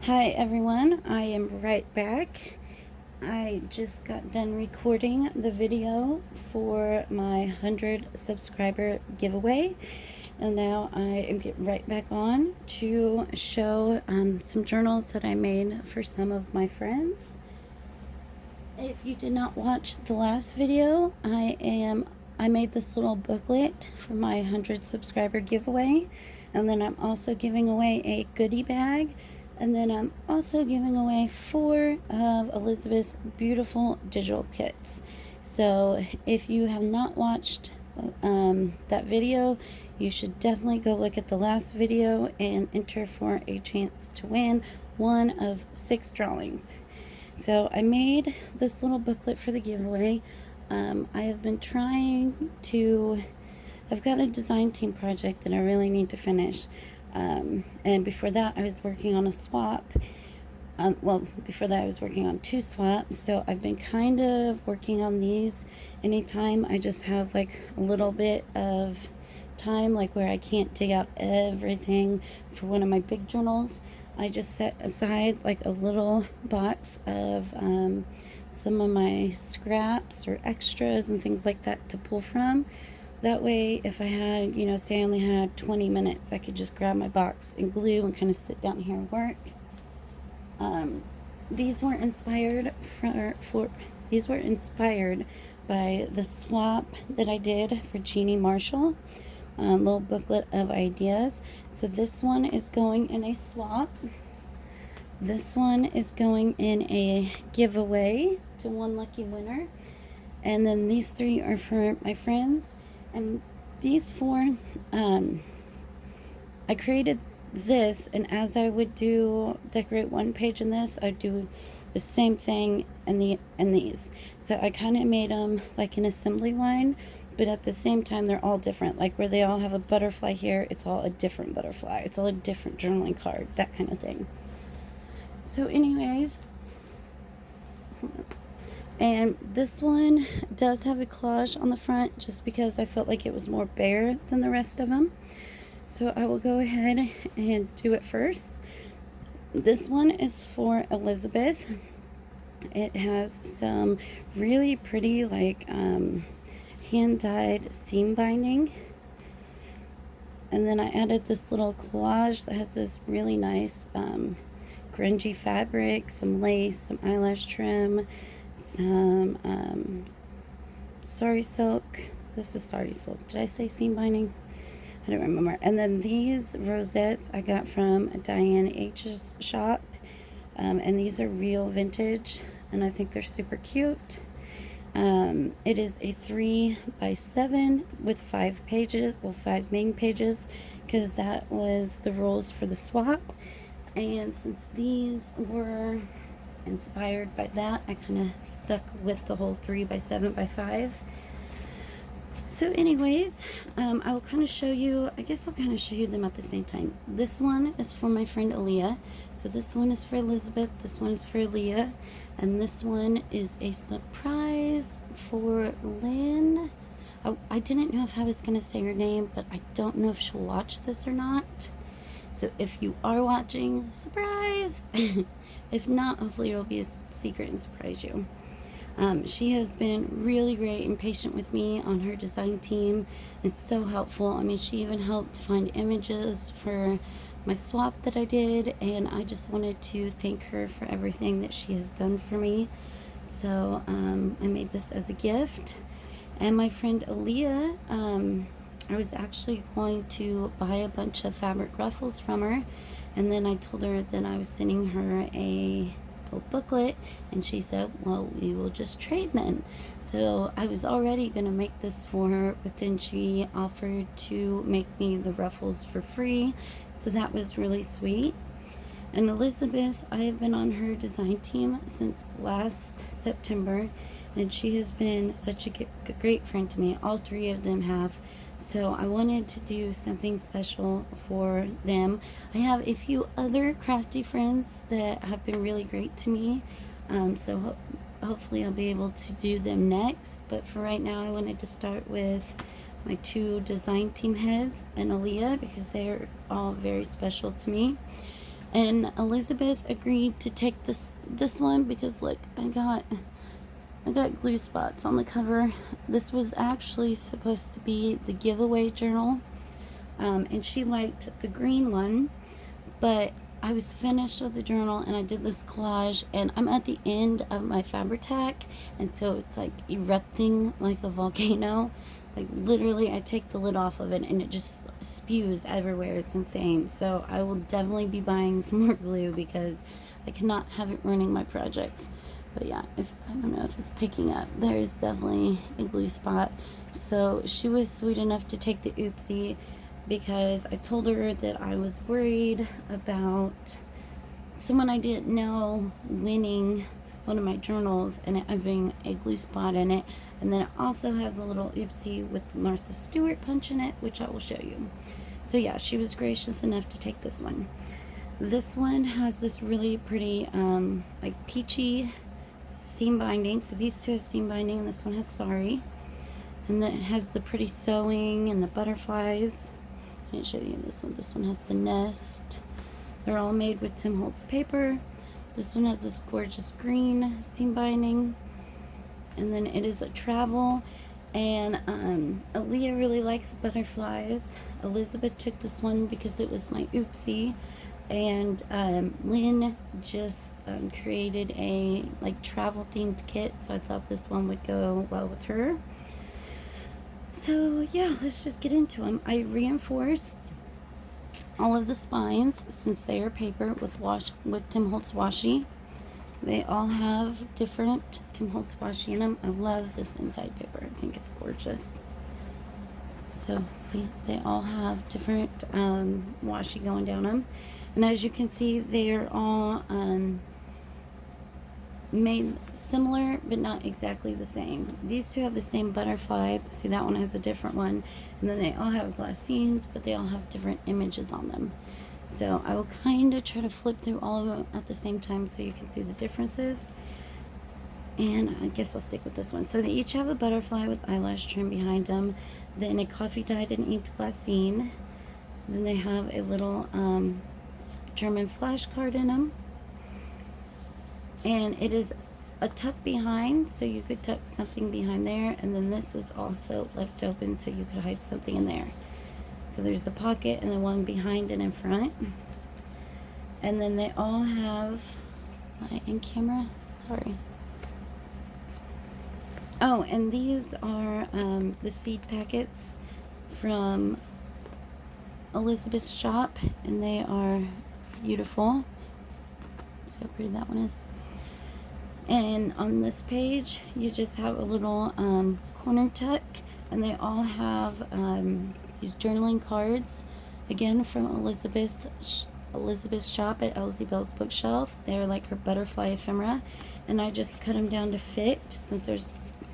Hi everyone, I am right back. I just got done recording the video for my 100 subscriber giveaway, and now I am getting right back on to show some journals that I made for some of my friends. If you did not watch the last video, I made this little booklet for my 100 subscriber giveaway, and then I'm also giving away a goodie bag, and then I'm also giving away 4 of Elizabeth's beautiful digital kits. So if you have not watched that video, you should definitely go look at the last video and enter for a chance to win one of 6 drawings. So I made this little booklet for the giveaway. I have been trying to, I've got a design team project that I really need to finish. And before that I was working on a swap. Before that I was working on 2 swaps. So I've been kind of working on these anytime I just have like a little bit of time, like where I can't dig out everything for one of my big journals. I just set aside like a little box of some of my scraps or extras and things like that to pull from. That way, if I had, say I only had 20 minutes, I could just grab my box and glue and kind of sit down here and work. These were inspired by the swap that I did for Jeannie Marshall. Little booklet of ideas. So this one is going in a swap. This one is going in a giveaway to one lucky winner. And then these 3 are for my friends. And these 4, I created this, and as I would decorate one page in this, I'd do the same thing in these. So I kind of made them like an assembly line, but at the same time they're all different. Like where they all have a butterfly here, it's all a different butterfly. It's all a different journaling card, that kind of thing. So anyways, and this one does have a collage on the front just because I felt like it was more bare than the rest of them. So I will go ahead and do it first. This one is for Elizabeth. It has some really pretty like hand-dyed seam binding. And then I added this little collage that has this really nice grungy fabric, some lace, some eyelash trim, some sari silk. This is sari silk. Did I say seam binding? I don't remember. And then these rosettes I got from Diane H's shop, and these are real vintage, and I think they're super cute. It is a 3x7 with 5 pages, 5 main pages, because that was the rules for the swap. And since these were inspired by that, I kind of stuck with the whole 3x7x5. So anyways, I'll kind of show you, I guess I'll kind of show you them at the same time. This one is for my friend Aaliyah. So this one is for Elizabeth, this one is for Aaliyah, and this one is a surprise for Lynn. I didn't know if I was going to say her name, but I don't know if she'll watch this or not. So if you are watching, surprise! If not, hopefully it'll be a secret and surprise you. She has been really great and patient with me on her design team. It's so helpful. I mean, she even helped find images for my swap that I did, and I just wanted to thank her for everything that she has done for me. So I made this as a gift. And my friend Aaliyah, I was actually going to buy a bunch of fabric ruffles from her, and then I told her that I was sending her a little booklet, and she said, well, we will just trade then. So I was already going to make this for her, but then she offered to make me the ruffles for free, so that was really sweet. And Elizabeth, I have been on her design team since last September, and she has been such a great friend to me. All 3 of them have. So I wanted to do something special for them. I have a few other crafty friends that have been really great to me. So hopefully I'll be able to do them next. But for right now, I wanted to start with my 2 design team heads and Aaliyah, because they're all very special to me. And Elizabeth agreed to take this one because look, I got glue spots on the cover. This was actually supposed to be the giveaway journal, and she liked the green one, but I was finished with the journal and I did this collage, and I'm at the end of my Fabri-Tac, and so it's like erupting like a volcano. Like literally I take the lid off of it and it just spews everywhere. It's insane. So I will definitely be buying some more glue because I cannot have it ruining my projects. But yeah, I don't know if it's picking up. There's definitely a glue spot. So she was sweet enough to take the oopsie because I told her that I was worried about someone I didn't know winning one of my journals and it having a glue spot in it. And then it also has a little oopsie with the Martha Stewart punch in it, which I will show you. So yeah, she was gracious enough to take this one. This one has this really pretty like peachy seam binding. So these two have seam binding and this one has sari. And then it has the pretty sewing and the butterflies. I didn't show you this one. This one has the nest. They're all made with Tim Holtz paper. This one has this gorgeous green seam binding. And then it is a travel. And Aaliyah really likes butterflies. Elizabeth took this one because it was my oopsie. And Lynn just created a like travel themed kit, so I thought this one would go well with her. So yeah, let's just get into them. I reinforced all of the spines since they are paper with Tim Holtz washi. They all have different Tim Holtz washi in them. I love this inside paper. I think it's gorgeous. So see, they all have different washi going down them. And as you can see, they are all made similar, but not exactly the same. These two have the same butterfly. See, that one has a different one. And then they all have glassines, but they all have different images on them. So I will kind of try to flip through all of them at the same time so you can see the differences. And I guess I'll stick with this one. So they each have a butterfly with eyelash trim behind them, then a coffee dyed and inked glassine. Then they have a little German flashcard in them. And it is a tuck behind, so you could tuck something behind there. And then this is also left open so you could hide something in there. So there's the pocket and the one behind and in front. And then they all have, in camera, sorry. Oh, and these are the seed packets from Elizabeth's shop, and they are beautiful. See how pretty that one is. And on this page, you just have a little corner tuck, and they all have these journaling cards, again from Elizabeth's shop at Elsie Bell's Bookshelf. They're like her butterfly ephemera, and I just cut them down to fit since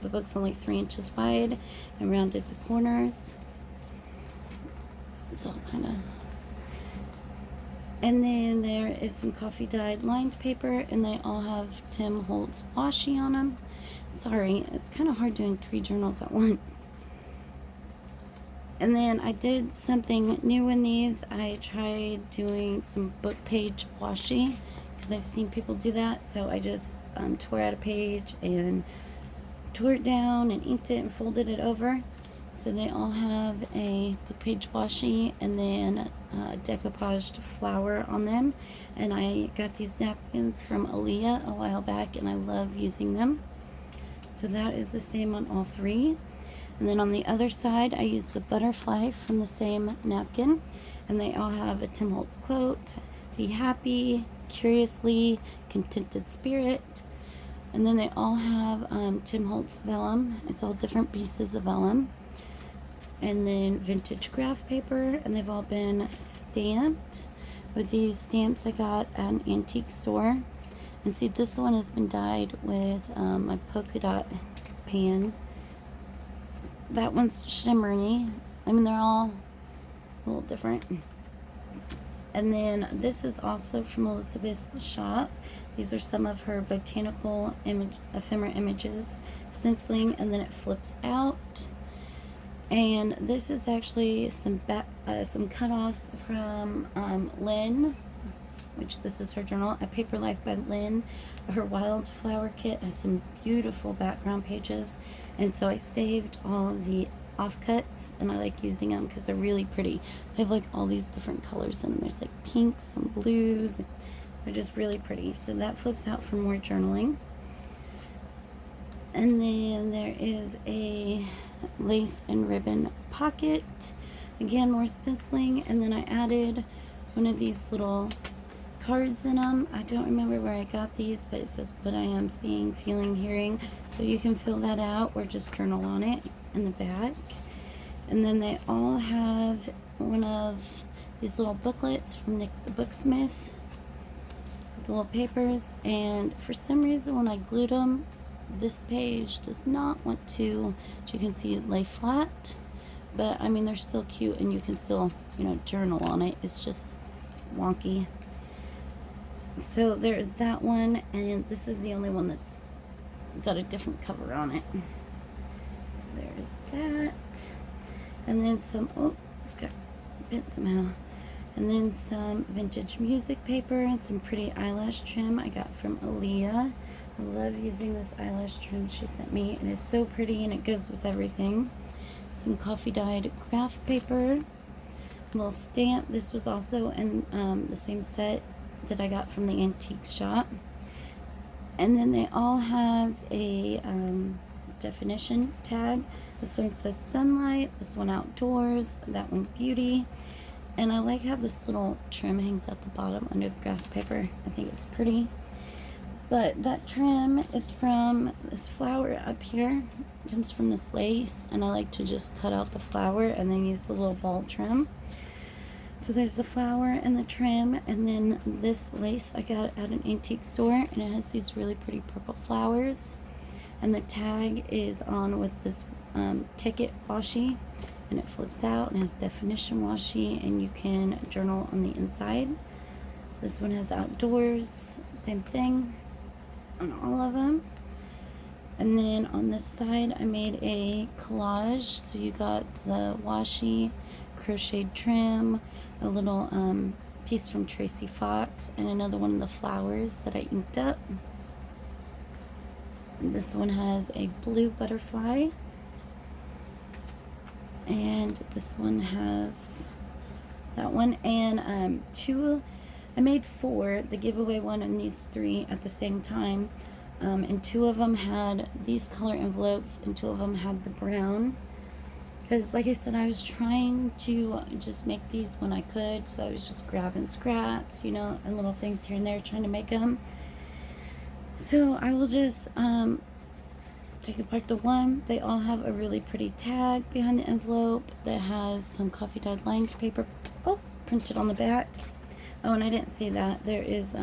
the book's only 3 inches wide, and rounded the corners. So kind of. And then there is some coffee dyed lined paper, and they all have Tim Holtz washi on them. Sorry, it's kind of hard doing 3 journals at once. And then I did something new in these. I tried doing some book page washi because I've seen people do that. So I just tore out a page and tore it down and inked it and folded it over. So they all have a book page washi and then a decoupaged flower on them. And I got these napkins from Aaliyah a while back, and I love using them. So that is the same on all 3. And then on the other side, I used the butterfly from the same napkin. And they all have a Tim Holtz quote, "Be happy, curiously, contented spirit." And then they all have Tim Holtz vellum. It's all different pieces of vellum. And then vintage graph paper. And they've all been stamped with these stamps I got at an antique store. And see, this one has been dyed with my polka dot pan. That one's shimmery. I mean, they're all a little different. And then this is also from Elizabeth's shop. These are some of her botanical ephemera images, stenciling, and then it flips out. And this is actually some cutoffs from Lynn which this is her journal, A Paper Life by Lynn. Her wildflower kit has some beautiful background pages, and so I saved all the offcuts, and I like using them because they're really pretty. They have like all these different colors, and there's like pinks, some blues. They're just really pretty. So that flips out for more journaling. And then there is a lace and ribbon pocket. Again, more stenciling. And then I added one of these little cards in them. I don't remember where I got these, but it says what I am seeing, feeling, hearing. So you can fill that out or just journal on it in the back. And then they all have one of these little booklets from Nick the Booksmith, the little papers. And for some reason, when I glued them, this page does not want to, as you can see, lay flat. But I mean, they're still cute, and you can still, you know, journal on it. It's just wonky. So there's that one, and this is the only one that's got a different cover on it. So there's that. And then some, oh, it's got bent somehow. And then some vintage music paper and some pretty eyelash trim I got from Aaliyah. I love using this eyelash trim she sent me. It is so pretty, and it goes with everything. Some coffee dyed craft paper, a little stamp. This was also in the same set that I got from the antique shop. And then they all have a definition tag. This one says sunlight, this one outdoors, that one beauty. And I like how this little trim hangs at the bottom under the craft paper. I think it's pretty. But that trim is from this flower up here. It comes from this lace, and I like to just cut out the flower and then use the little ball trim. So there's the flower and the trim, and then this lace I got at an antique store, and it has these really pretty purple flowers. And the tag is on with this ticket washi, and it flips out and has definition washi, and you can journal on the inside. This one has outdoors, same thing on all of them. And then on this side I made a collage. So you got the washi, crocheted trim, a little piece from Tracy Fox, and another one of the flowers that I inked up. This one has a blue butterfly, and this one has that one, and two. I made 4, the giveaway one and these 3 at the same time, and 2 of them had these color envelopes and 2 of them had the brown, because like I said, I was trying to just make these when I could, so I was just grabbing scraps, you know, and little things here and there trying to make them. So I will just take apart the one. They all have a really pretty tag behind the envelope that has some coffee dyed lined paper printed on the back. Oh, and I didn't see that. There is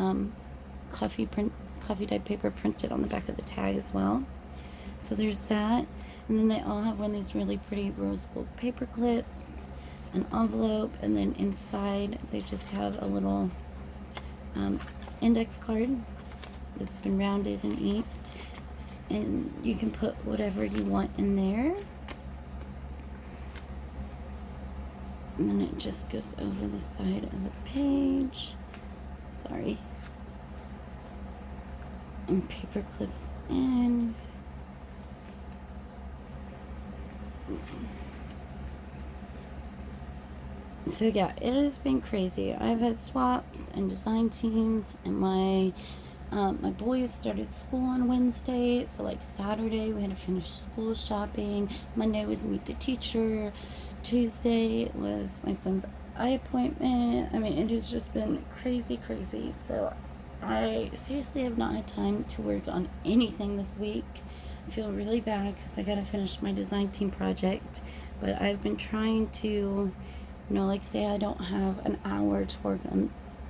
coffee dyed paper printed on the back of the tag as well. So there's that. And then they all have one of these really pretty rose gold paper clips, an envelope, and then inside they just have a little index card that's been rounded and inked. And you can put whatever you want in there. And then it just goes over the side of the page. Sorry. And paper clips in. So yeah, it has been crazy. I've had swaps and design teams, and my boys started school on Wednesday, so like Saturday we had to finish school shopping. Monday was meet the teacher. Tuesday was my son's eye appointment. I mean, it has just been crazy. So I seriously have not had time to work on anything this week. I feel really bad because I gotta finish my design team project, but I've been trying to, you know, like say I don't have an hour to work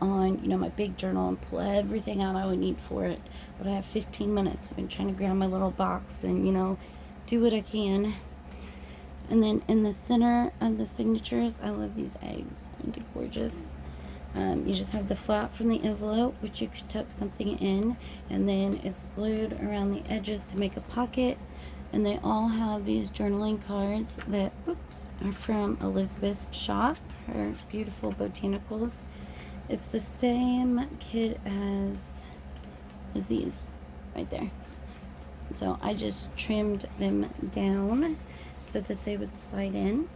on, you know, my big journal and pull everything out I would need for it, but I have 15 minutes. I've been trying to grab my little box and, you know, do what I can. And then in the center of the signatures, I love these eggs. They're gorgeous. You just have the flap from the envelope, which you could tuck something in, and then it's glued around the edges to make a pocket. And they all have these journaling cards that are from Elizabeth's shop, her beautiful botanicals. It's the same kit as these right there. So I just trimmed them down so that they would slide in.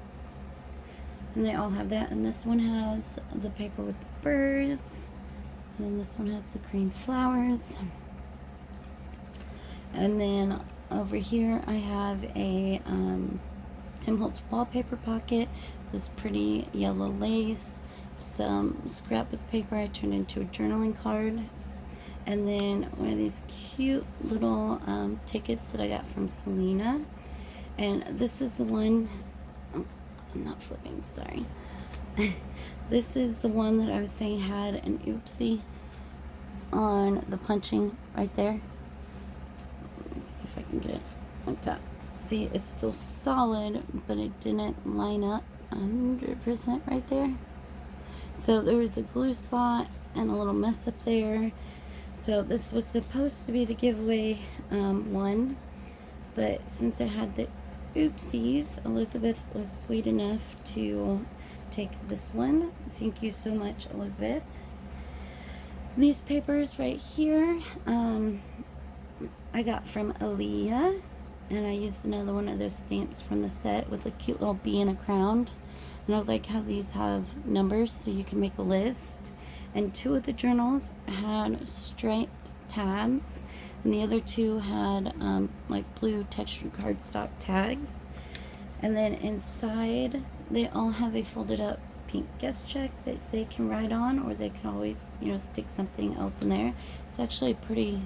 And they all have that. And this one has the paper with the birds. And then this one has the green flowers. And then over here I have a Tim Holtz wallpaper pocket. This pretty yellow lace. Some scrapbook paper I turned into a journaling card. And then one of these cute little tickets that I got from Selena. And this is the one, oh, I'm not flipping, sorry. This is the one that I was saying had an oopsie on the punching right there. Let me see if I can get it like that. See, it's still solid, but it didn't line up 100% right there. So there was a glue spot and a little mess up there. So this was supposed to be the giveaway one, but since it had the oopsies, Elizabeth was sweet enough to take this one. Thank you so much, Elizabeth. These papers right here, I got from Aaliyah, and I used another one of those stamps from the set with a cute little bee and a crown. And I like how these have numbers so you can make a list. And two of the journals had striped tabs, and the other two had like blue textured cardstock tags. And then inside, they all have a folded up pink guest check that they can write on, or they can always, you know, stick something else in there. It's actually a pretty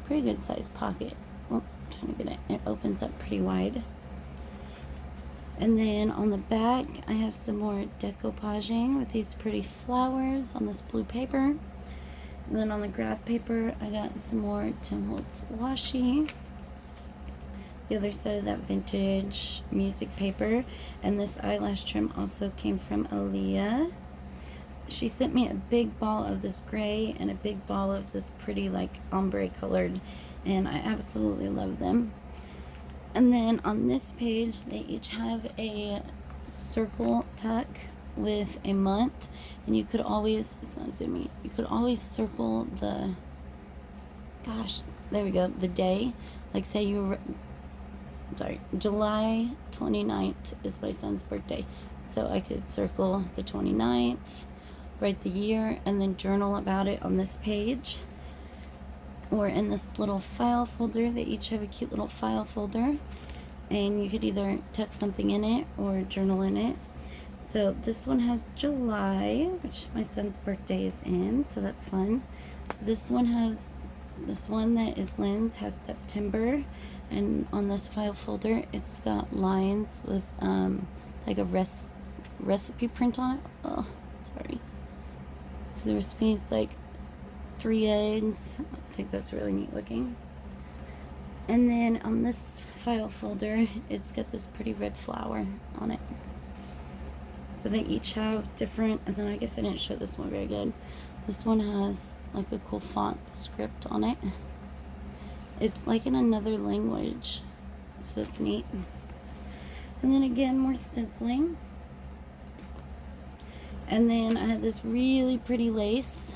good sized pocket. Oh, I'm trying to get it. It opens up pretty wide. And then on the back, I have some more decoupaging with these pretty flowers on this blue paper. And then on the graph paper, I got some more Tim Holtz washi. The other side of that vintage music paper. And this eyelash trim also came from Aaliyah. She sent me a big ball of this gray and a big ball of this pretty like ombre colored. And I absolutely love them. And then on this page, they each have a circle tuck with a month, and you could always, it's not zooming, you could always circle the, gosh, there we go, the day. Like say you were, sorry, July 29th is my son's birthday. So I could circle the 29th, write the year, and then journal about it on this page. Or in this little file folder. They each have a cute little file folder, and you could either tuck something in it or journal in it. So this one has July, which my son's birthday is in, so that's fun. This one that is Lynn's has September, and on this file folder it's got lines with like a recipe print on it. Oh, sorry. So the recipe is like 3 eggs. I think that's really neat looking. And then on this file folder, it's got this pretty red flower on it. So they each have different, and then I guess I didn't show this one very good. This one has like a cool font script on it. It's like in another language, so that's neat. And then again, more stenciling. And then I had this really pretty lace,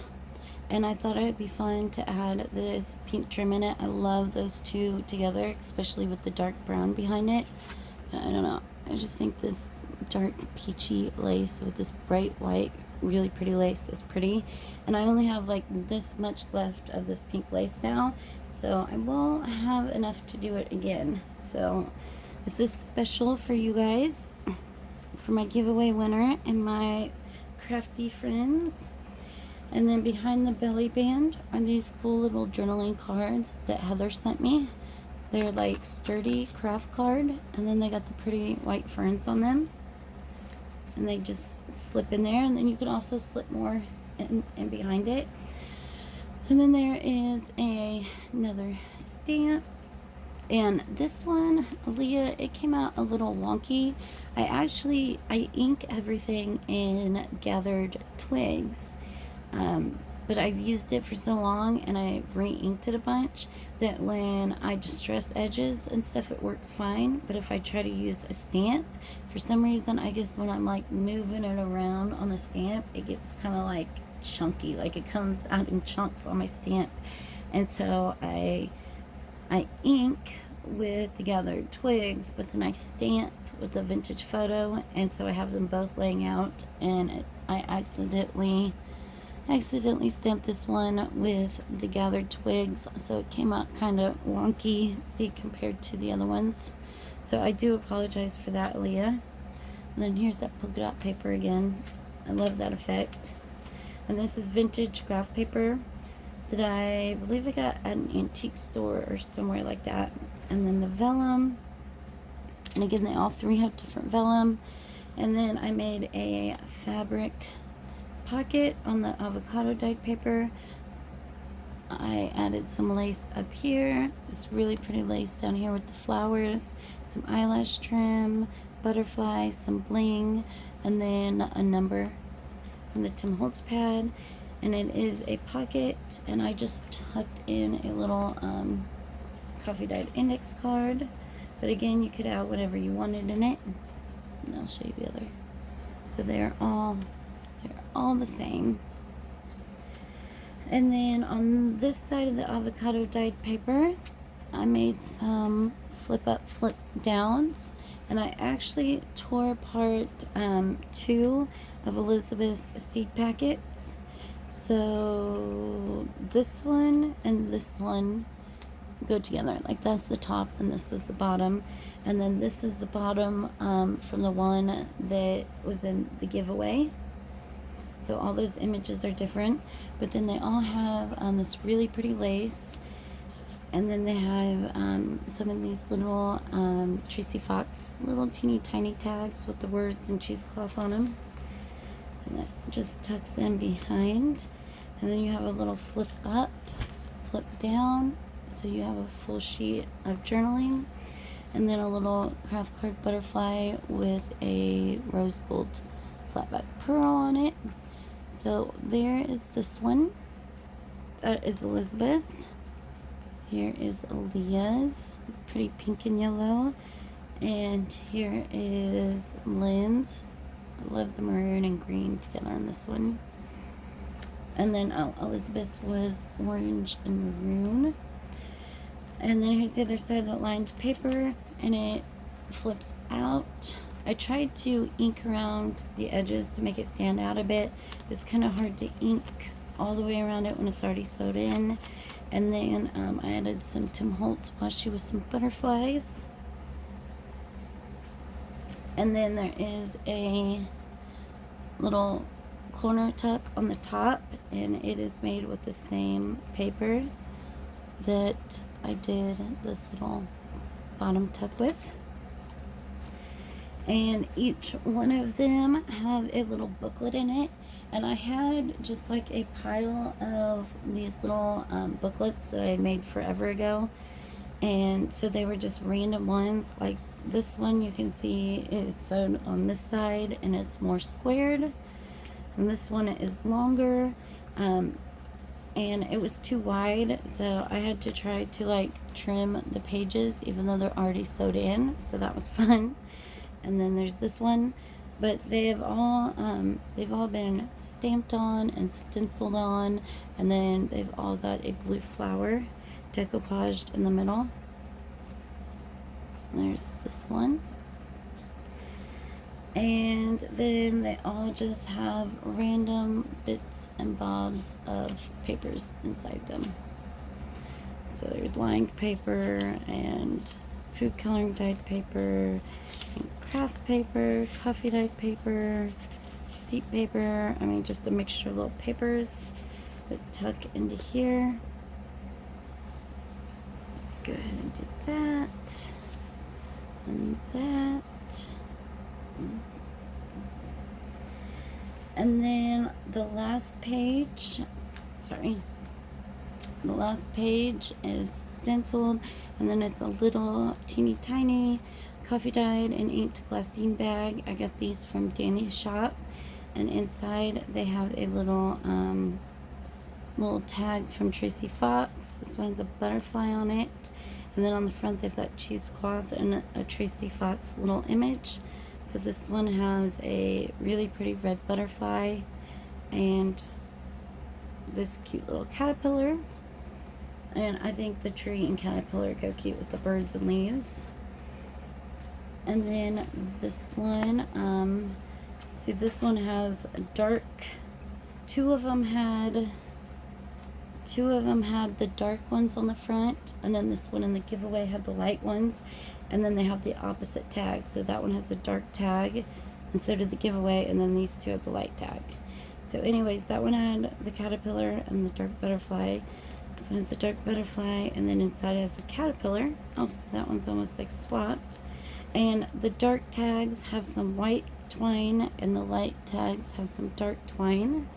and I thought it would be fun to add this pink trim in it. I love those two together, especially with the dark brown behind it. I don't know, I just think this dark peachy lace with this bright white, really pretty lace is pretty. And I only have like this much left of this pink lace now, so I won't have enough to do it again. So this is special for you guys, for my giveaway winner and my crafty friends. And then behind the belly band are these cool little journaling cards that Heather sent me. They're like sturdy craft card, and then they got the pretty white ferns on them, and they just slip in there, and then you can also slip more in behind it. And then there is another stamp, and this one, Aaliyah, it came out a little wonky. I ink everything in gathered twigs, but I've used it for so long, and I've re-inked it a bunch, that when I distress edges and stuff, it works fine. But if I try to use a stamp, for some reason, I guess when I'm like moving it around on the stamp, it gets kind of like chunky, like it comes out in chunks on my stamp. And so I ink with the gathered twigs, but then I stamp with the vintage photo, and so I have them both laying out, and I accidentally stamped this one with the gathered twigs, so it came out kind of wonky, see, compared to the other ones. So I do apologize for that, Aaliyah. And then here's that polka dot paper again. I love that effect. And this is vintage graph paper that I believe I got at an antique store or somewhere like that. And then the vellum, and again, they all three have different vellum. And then I made a fabric pocket on the avocado dyed paper. I added some lace up here, this really pretty lace down here with the flowers, some eyelash trim, butterfly, some bling, and then a number from the Tim Holtz pad. And it is a pocket, and I just tucked in a little coffee dyed index card. But again, you could add whatever you wanted in it. And I'll show you the other. So they're all the same. And then on this side of the avocado dyed paper, I made some flip up, flip downs, and I actually tore apart 2 of Elizabeth's seed packets. So this one and this one go together, like that's the top and this is the bottom, and then this is the bottom from the one that was in the giveaway. So all those images are different, but then they all have this really pretty lace, and then they have some of these little Tracy Fox little teeny tiny tags with the words and cheesecloth on them, and that just tucks in behind. And then you have a little flip up, flip down, so you have a full sheet of journaling, and then a little craft card butterfly with a rose gold flatback pearl on it. So there is this one. That is Elizabeth's. Here is Aaliyah's, pretty pink and yellow. And here is Lynn's. I love the maroon and green together on this one. And then Elizabeth's was orange and maroon. And then here's the other side of the lined paper, and it flips out. I tried to ink around the edges to make it stand out a bit. It's kind of hard to ink all the way around it when it's already sewed in. And then I added some Tim Holtz washi with some butterflies. And then there is a little corner tuck on the top, and it is made with the same paper that I did this little bottom tuck with. And each one of them have a little booklet in it, and I had just like a pile of these little booklets that I had made forever ago, and so they were just random ones. Like this one, you can see is sewn on this side and it's more squared, and this one is longer, and it was too wide, so I had to try to like trim the pages even though they're already sewed in, so that was fun. And then there's this one, but they've all been stamped on and stenciled on, and then they've all got a blue flower decoupaged in the middle. There's this one. And then they all just have random bits and bobs of papers inside them. So there's lined paper and food coloring dyed paper, and craft paper, coffee dyed paper, receipt paper. I mean, just a mixture of little papers that tuck into here. Let's go ahead and do that and that. And then the last page, the last page is stenciled, and then it's a little teeny tiny coffee dyed and inked glassine bag. I got these from Danny's shop, and inside they have a little little tag from Tracy Fox. This one's a butterfly on it, and then on the front they've got cheesecloth and a Tracy Fox little image. So this one has a really pretty red butterfly and this cute little caterpillar. And I think the tree and caterpillar go cute with the birds and leaves. And then this one, see, this one has a dark, two of them had the dark ones on the front, and then this one in the giveaway had the light ones, and then they have the opposite tag. So that one has the dark tag, and so did the giveaway, and then these two have the light tag. So anyways, that one had the caterpillar and the dark butterfly. This one is the dark butterfly, and then inside it has the caterpillar. Oh, so that one's almost like swapped. And the dark tags have some white twine, and the light tags have some dark twine.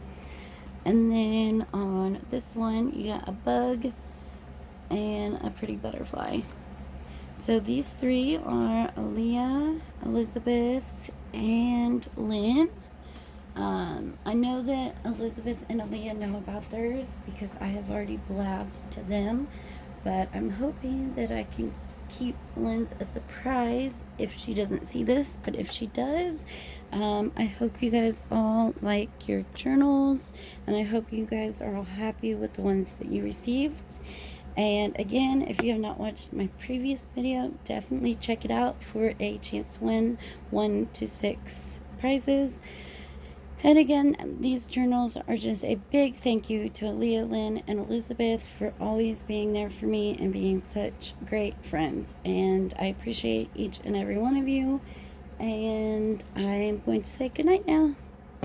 And then on this one, you got a bug and a pretty butterfly. So these three are Aaliyah, Elizabeth, and Lynn. I know that Elizabeth and Aaliyah know about theirs because I have already blabbed to them, but I'm hoping that I can keep Lynn's a surprise if she doesn't see this. But if she does, I hope you guys all like your journals, and I hope you guys are all happy with the ones that you received. And again, if you have not watched my previous video, definitely check it out for a chance to win 1 to 6 prizes. And again, these journals are just a big thank you to Aaliyah, Lynn, and Elizabeth for always being there for me and being such great friends. And I appreciate each and every one of you. And I'm going to say goodnight now.